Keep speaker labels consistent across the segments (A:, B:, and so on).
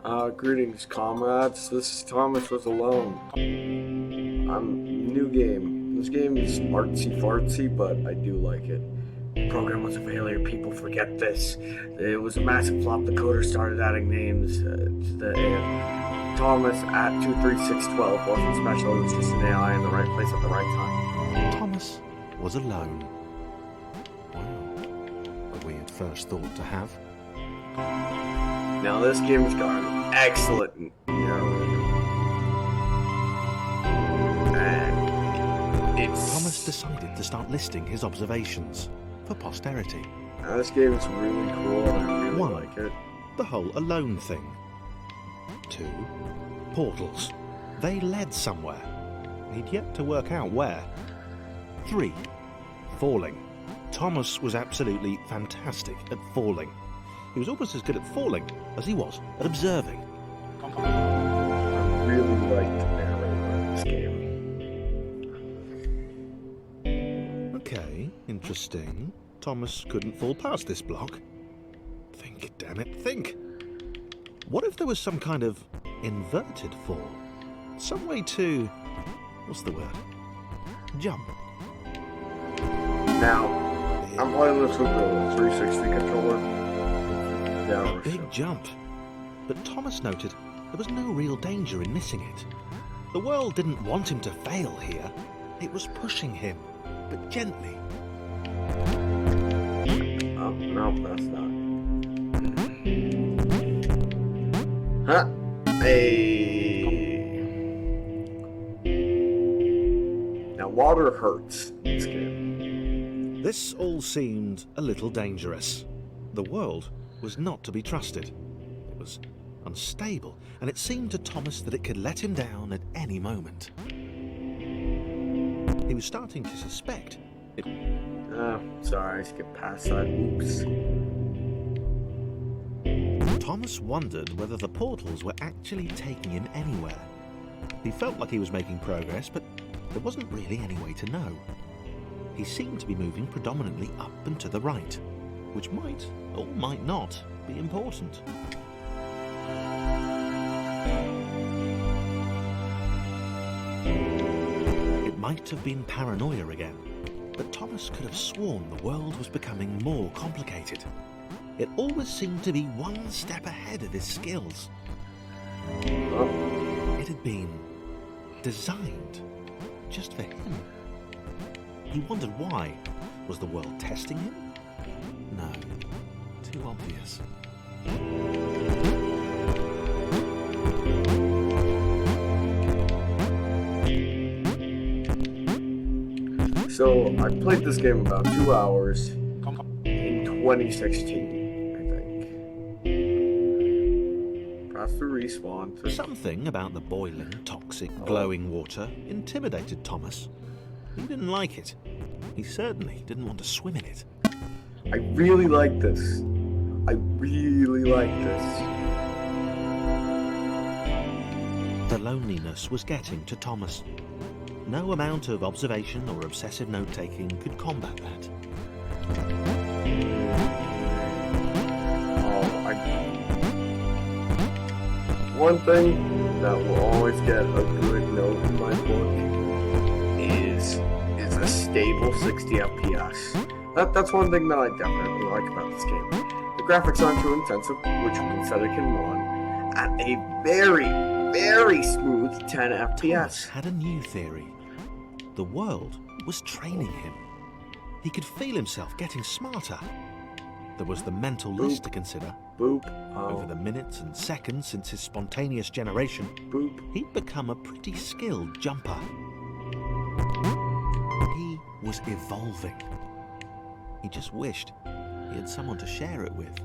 A: Greetings, comrades. This is Thomas with Alone. New game. This game is artsy-fartsy, but I do like it. The program was a failure. People forget this. It was a massive flop. The coder started adding names to the Thomas at 23612 wasn't special. It was just an AI in the right place at the right time.
B: Thomas was alone. Wow. A weird first thought to have.
A: Now this game has gone excellent.
B: Thomas decided to start listing his observations for posterity.
A: Now this game is really cool and I really
B: 1.
A: like it.
B: The whole alone thing. 2. Portals. They led somewhere. He'd yet to work out where. 3. Falling. Thomas was absolutely fantastic at falling. He was almost as good at falling as he was at observing.
A: I really like the narrator in this game.
B: Okay, interesting. Thomas couldn't fall past this block. Think, damn it, think. What if there was some kind of inverted fall? Some way to... what's the word? Jump.
A: Now, I'm playing this with the 360 controller.
B: A big jump. But Thomas noted there was no real danger in missing it. The world didn't want him to fail here. It was pushing him, but gently.
A: Oh, no, that's not. Huh? Hey. Now, water hurts in this game.
B: This all seemed a little dangerous. The world was not to be trusted. It was unstable, and it seemed to Thomas that it could let him down at any moment. He was starting to suspect it.
A: Sorry, I skipped past that. Oops.
B: Thomas wondered whether the portals were actually taking him anywhere. He felt like he was making progress, but there wasn't really any way to know. He seemed to be moving predominantly up and to the right, which might, or might not, be important. It might have been paranoia again, but Thomas could have sworn the world was becoming more complicated. It always seemed to be one step ahead of his skills. It had been designed just for him. He wondered why. Was the world testing him? No, too obvious.
A: So, I played this game about 2 hours in 2016, I think. Press the respawn.
B: Something about the boiling, toxic, glowing water intimidated Thomas. He didn't like it. He certainly didn't want to swim in it.
A: I really like this. I really like this.
B: The loneliness was getting to Thomas. No amount of observation or obsessive note-taking could combat that.
A: One thing that will always get a good note in my book is a stable 60 FPS. That's one thing that I definitely like about this game. The graphics aren't too intensive, which means that it can run at a very, very smooth 10 FPS.
B: Thomas had a new theory. The world was training him. He could feel himself getting smarter. There was the mental list to consider.
A: Boop.
B: Over the minutes and seconds since his spontaneous generation,
A: Boop.
B: He'd become a pretty skilled jumper. He was evolving. He just wished he had someone to share it with.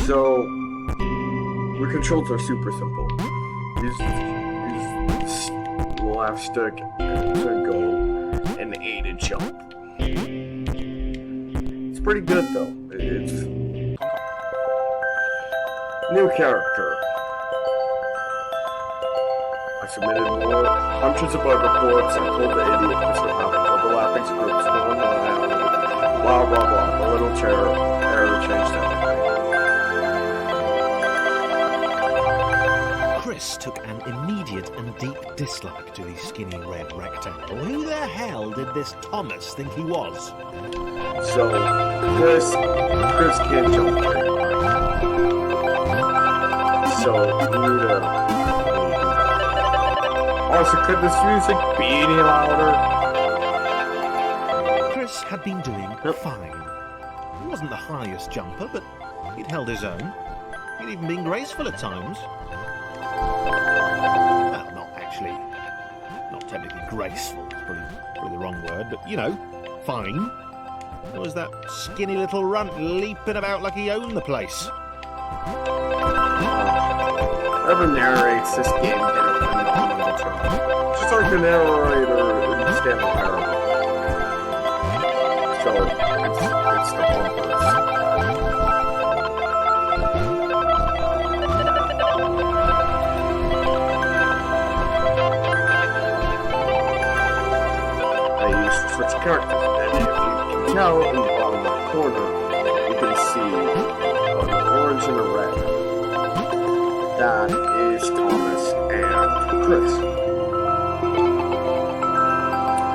A: So, the controls are super simple. Use left stick to go and A to jump. It's pretty good though. It's new character. I submitted more hundreds of bug reports. I told the idiot this would happen. Overlapping scripts, no one. Blah blah blah. The little error changed everything.
B: and deep dislike to the skinny red rectangle. Who the hell did this Thomas think he was?
A: So, Chris can't jump very high. So, you need to... Also, could this music be any louder?
B: Chris had been doing fine. He wasn't the highest jumper, but he'd held his own. He'd even been graceful at times. Well, not actually. Not technically graceful. It's probably the wrong word, but, you know, fine. There was that skinny little runt leaping about like he owned the place.
A: Whoever narrates this game did a phenomenal job. Just like the narrator in Stanley Parable. So, it's the bumpers. I used to switch characters, and if you can tell in the bottom left corner, you can see an orange and a red. That is Thomas and Chris.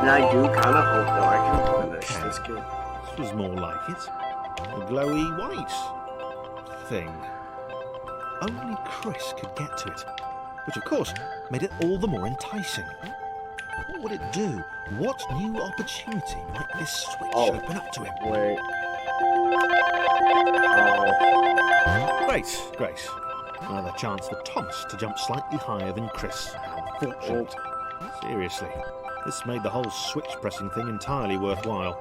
A: And I do kind of hope that I can finish this game.
B: This was more like it. A glowy white thing. Only Chris could get to it, which of course made it all the more enticing. What would it do? What new opportunity might this switch open up to him?
A: Wait.
B: Great. Another chance for Thomas to jump slightly higher than Chris. How fortunate. Seriously, this made the whole switch pressing thing entirely worthwhile.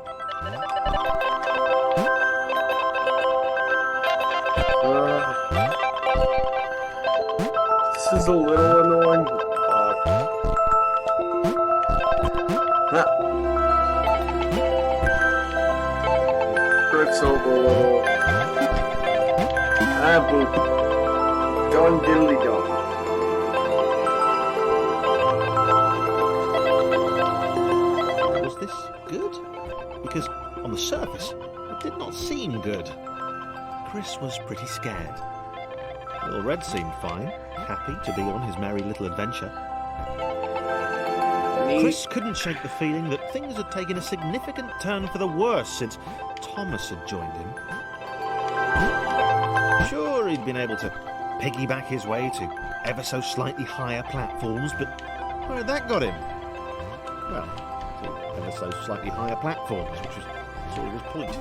A: This is a little annoying. Chris over a little. Boop. Done diddly done.
B: Was this good? Because on the surface, it did not seem good. Chris was pretty scared. Little Red seemed fine, happy to be on his merry little adventure. Chris couldn't shake the feeling that things had taken a significant turn for the worse since Thomas had joined him. Sure, he'd been able to piggyback his way to ever so slightly higher platforms, but where had that got him? Well, to ever so slightly higher platforms, which was sort of his point.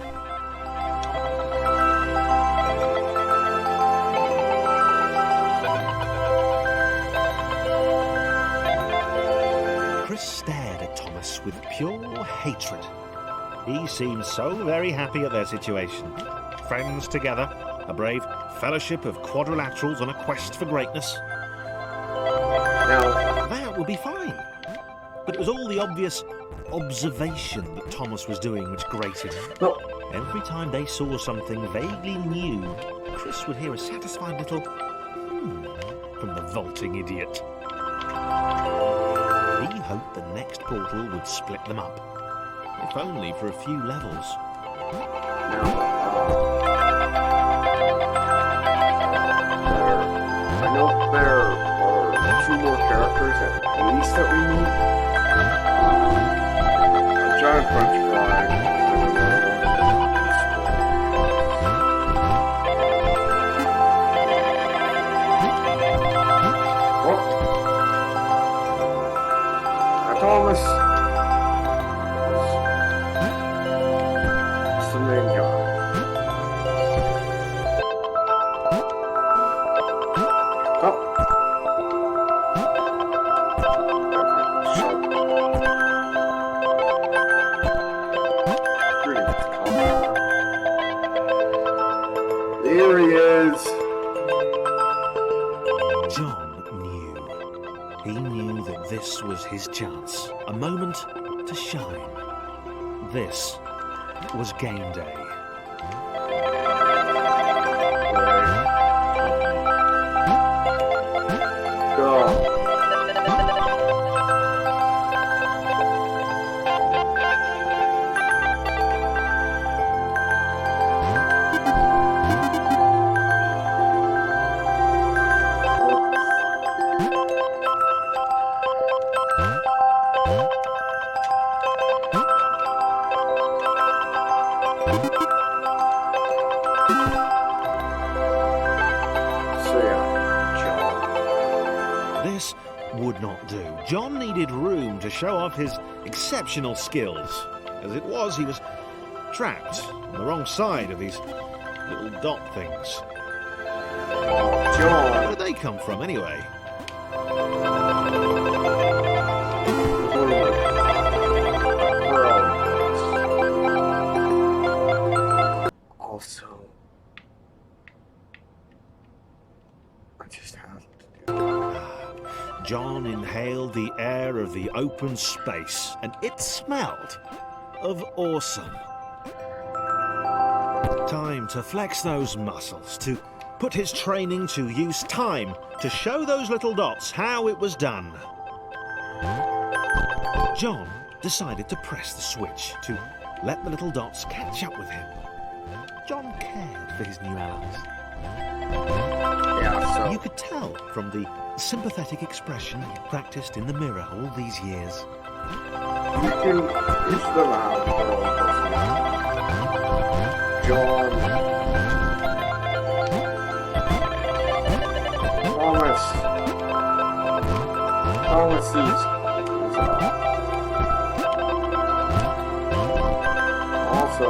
B: Chris stared at Thomas with pure hatred. He seemed so very happy at their situation. Friends together, a brave fellowship of quadrilaterals on a quest for greatness.
A: Now,
B: that would be fine. But it was all the obvious observation that Thomas was doing which grated.
A: no.
B: Every time they saw something vaguely new, Chris would hear a satisfied little from the vaulting idiot. He hoped the next portal would split them up, if only for a few levels.
A: I know there are 2 more characters at least that we meet. A giant French fry and another one. Thomas is the main guy. Here he is.
B: John knew. He knew that this was his chance. A moment to shine. This was game day.
A: Go.
B: this would not do. John needed room to show off his exceptional skills. As it was, he was trapped on the wrong side of these little dot things.
A: John.
B: Where did they come from, anyway?
A: Also, I just have to do
B: John inhaled the air of the open space, and it smelled of awesome. Time to flex those muscles, to put his training to use, time to show those little dots how it was done. John decided to press the switch to let the little dots catch up with him. John cared for his new allies.
A: Yeah, so
B: You could tell from the sympathetic expression he practiced in the mirror all these years.
A: you can use them out for all John. Thomas is also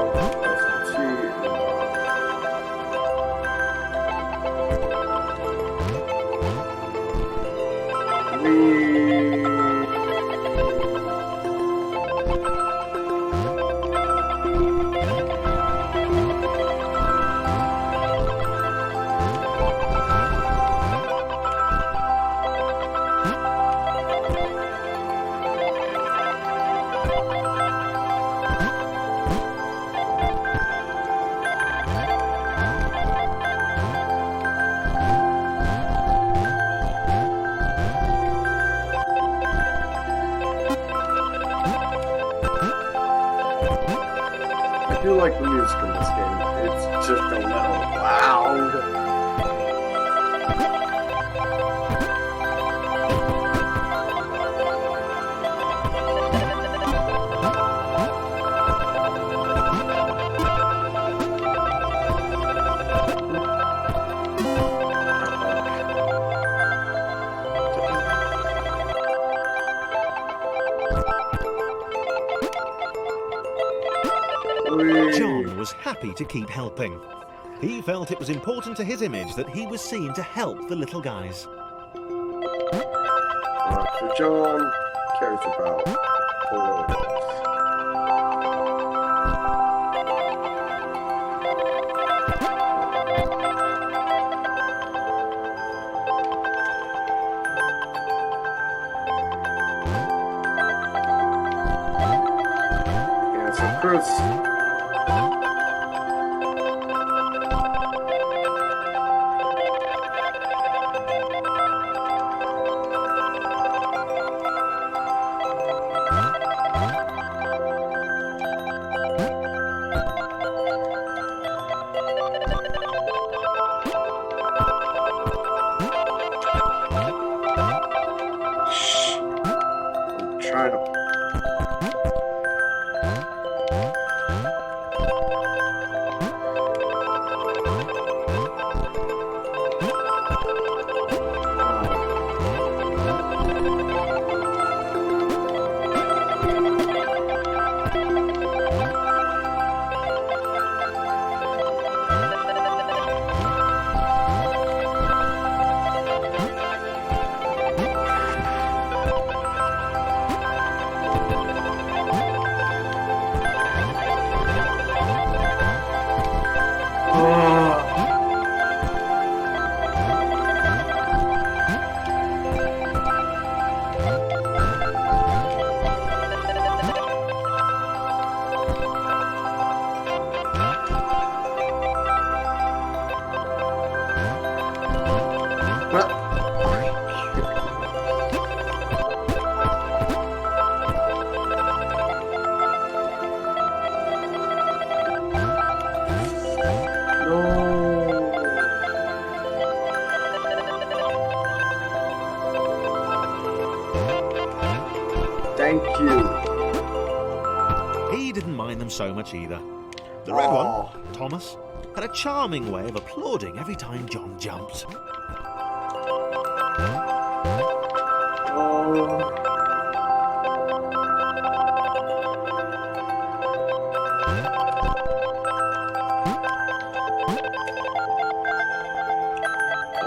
A: I do like the music in this game. It's just a little loud.
B: John was happy to keep helping. He felt it was important to his image that he was seen to help the little guys.
A: So John cares about photos. Yeah, so Chris. I'm trying to. Thank you.
B: He didn't mind them so much either. The red one, Thomas, had a charming way of applauding every time John jumped.
A: I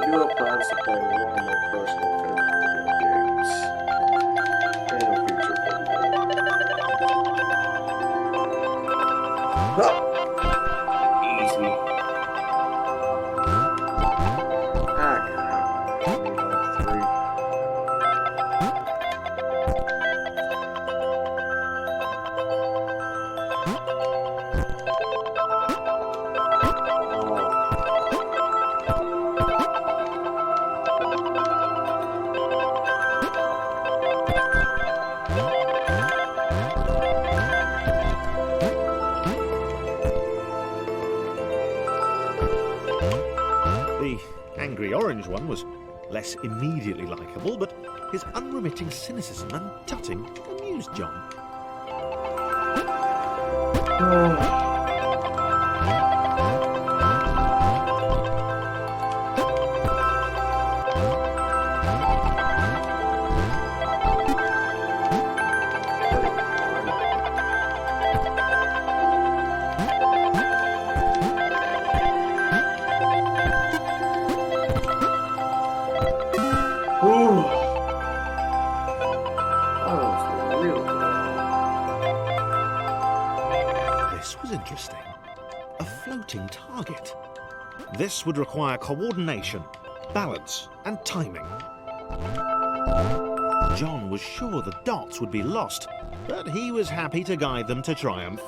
A: do have plans to play one of my personal favorite video games in a future video. Easy. Ah, crap. I need all three.
B: The angry orange one was less immediately likeable, but his unremitting cynicism and tutting amused John. This was interesting. A floating target. This would require coordination, balance, and timing. John was sure the dots would be lost, but he was happy to guide them to triumph.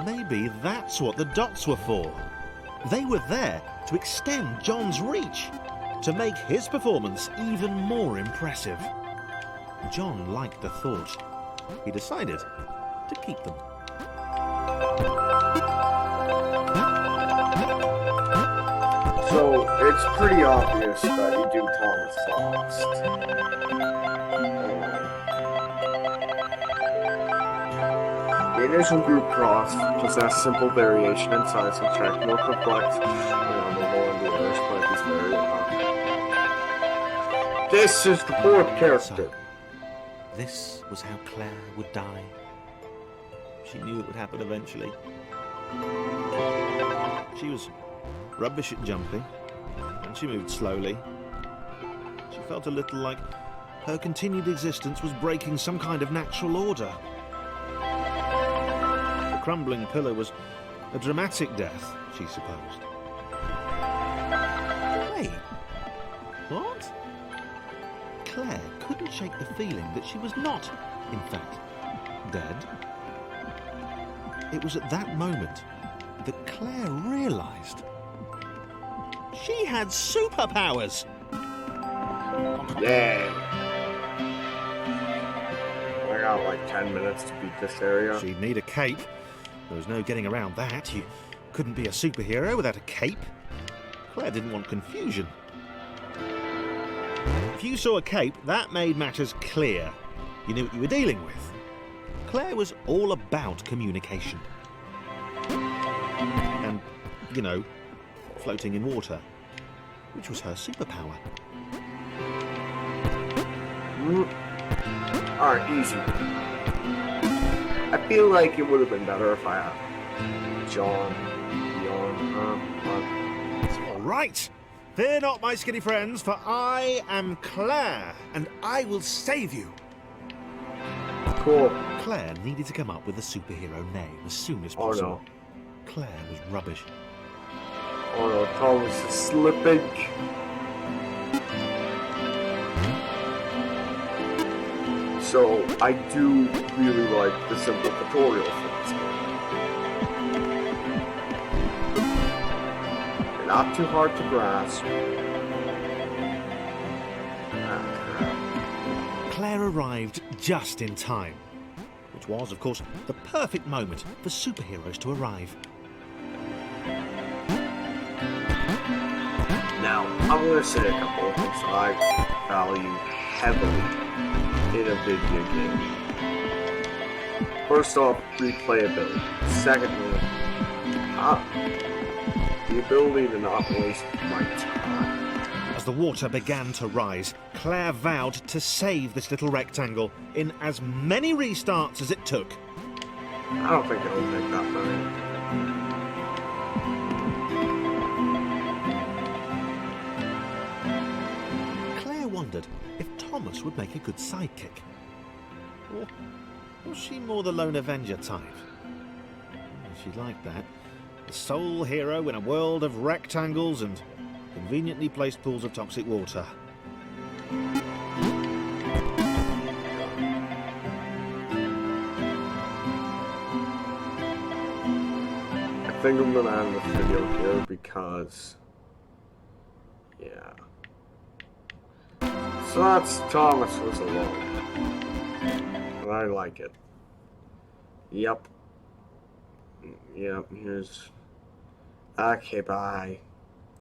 B: Maybe that's what the dots were for. They were there to extend John's reach, to make his performance even more impressive. John liked the thought. He decided to keep them.
A: So, it's pretty obvious that you do Thomas Lost. The initial group cross possessed simple variation in size and strength, more complex, the more in the Irish, but it's very This is the fourth character.
B: So, this was how Claire would die. She knew it would happen eventually. She was rubbish at jumping, and she moved slowly. She felt a little like her continued existence was breaking some kind of natural order. The crumbling pillar was a dramatic death, she supposed. Wait, what? Claire couldn't shake the feeling that she was not, in fact, dead. It was at that moment that Claire realised she had superpowers.
A: Yeah. I got like 10 minutes to beat this area.
B: She'd need a cape. There was no getting around that. You couldn't be a superhero without a cape. Claire didn't want confusion. If you saw a cape, that made matters clear. You knew what you were dealing with. Claire was all about communication. And, you know, floating in water, which was her superpower.
A: Alright, easy. I feel like it would have been better if I had John.
B: All right. Fear not, my skinny friends, for I am Claire, and I will save you.
A: Cool.
B: Claire needed to come up with a superhero name as soon as possible.
A: Oh no.
B: Claire was rubbish.
A: Oh no, Thomas is slipping. So, I do really like the simple tutorial for this game. They're not too hard to grasp.
B: Claire arrived just in time, which was, of course, the perfect moment for superheroes to arrive.
A: Now, I'm going to say a couple of things that I value heavily in a video game. First off, replayability. Secondly, the ability to not waste my time.
B: As the water began to rise, Claire vowed to save this little rectangle in as many restarts as it took.
A: I don't think it'll take that many.
B: Claire wondered if Thomas would make a good sidekick. Or was she more the lone Avenger type? She liked that. The sole hero in a world of rectangles and conveniently placed pools of toxic water.
A: I think I'm gonna end this video here because, yeah. So that's Thomas Was Alone. And I like it. Yep. Yep, here's... Okay, bye.